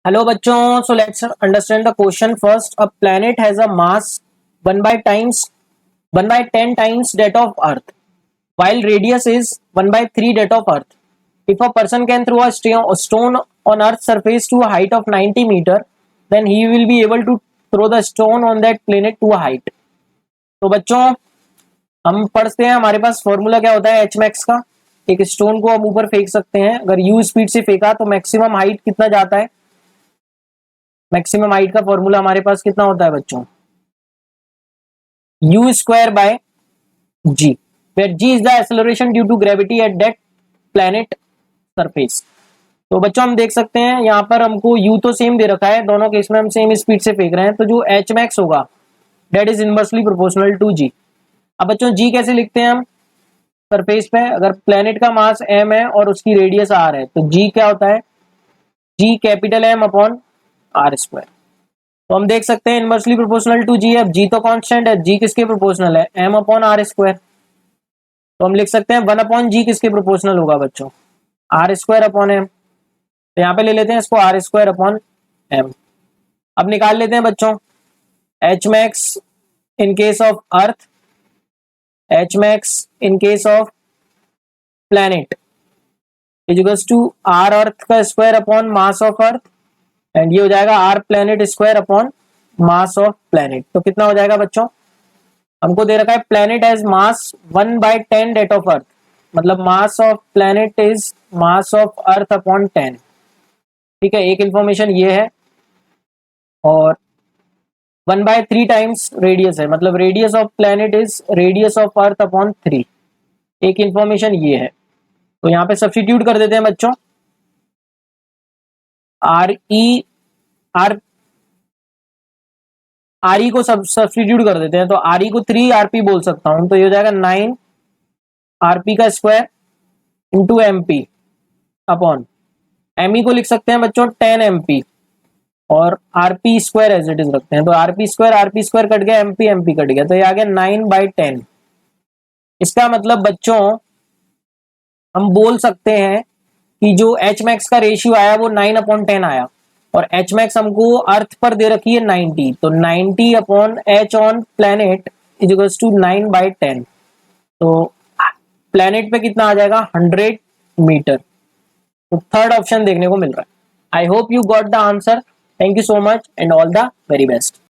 Hello बच्चों, so let's understand the question first. A planet has a mass 1 by 10 times that of Earth, while radius is 1 by 3 that of Earth. If a person can throw a stone on Earth's surface to a height of 90 meter, then he will be able to throw the stone on that planet to a height. तो बच्चों हम पढ़ते हैं, हमारे पास formula क्या होता है H max का। एक स्टोन को हम ऊपर फेंक सकते हैं, अगर यू स्पीड से फेंका तो मैक्सिमम हाइट कितना जाता है। मैक्सिमम हाइट का फॉर्मूला हमारे पास कितना होता है बच्चों, U square by G, where G is the acceleration due to gravity at that planet surface. तो बच्चों हम देख सकते हैं यहाँ पर हमको यू तो सेम दे रखा है, दोनों केस में हम सेम स्पीड से फेंक रहे हैं, तो जो एच मैक्स होगा that is inversely proportional to G. अब बच्चों जी कैसे लिखते हैं हम, सरफेस पे अगर प्लैनेट का मास एम है और उसकी रेडियस आर है तो जी क्या होता है, G capital M upon R square. तो हम देख सकते हैं इनवर्सली प्रोपोर्शनल टू जी। अब जी तो कांस्टेंट है, जी किसके प्रोपोर्शनल है, एम अपॉन आर स्क्वायर। तो हम लिख सकते हैं 1 अपॉन जी किसके प्रोपोर्शनल होगा बच्चों, आर स्क्वायर अपॉन एम। तो यहाँ पे ले लेते हैं इसको आर स्क्वायर अपॉन एम। अब निकाल लेते हैं बच्चों H max in case of earth, H max in case of planet is two R earth का square upon mass of earth, and ये हो जाएगा R planet square upon mass of planet. तो कितना हो जाएगा बच्चों, हमको दे रखा है planet as mass 1 by 10 that of earth, मतलब mass of planet is mass of earth upon 10। ठीक है, एक इंफॉर्मेशन ये है, और 1 by 3 टाइम्स रेडियस है, मतलब radius of planet is radius of earth upon 3। एक इंफॉर्मेशन ये है, तो यहाँ पे सब्स्टिट्यूट कर देते हैं बच्चों, आर ई को सब्स्टिट्यूट कर देते हैं, तो आर ई को 3 आरपी बोल सकता हूं, तो ये हो जाएगा 9 आरपी का square into MP upon ME को लिख सकते हैं बच्चों 10 एमपी, और RP square as it is रखते हैं, तो आरपी स्क्वायर कट गया, एमपी एमपी कट गया, तो ये आ गया 9 by 10। इसका मतलब बच्चों हम बोल सकते हैं कि जो एच मैक्स का रेशियो आया वो 9 अपॉन 10 आया, और एच मैक्स हमको अर्थ पर दे रखी है 90, तो 90 upon H on planet is equals to 9 by 10। तो प्लैनेट पे कितना आ जाएगा, 100 मीटर। तो थर्ड ऑप्शन देखने को मिल रहा है। I hope you got the answer. Thank you so much and all the very best.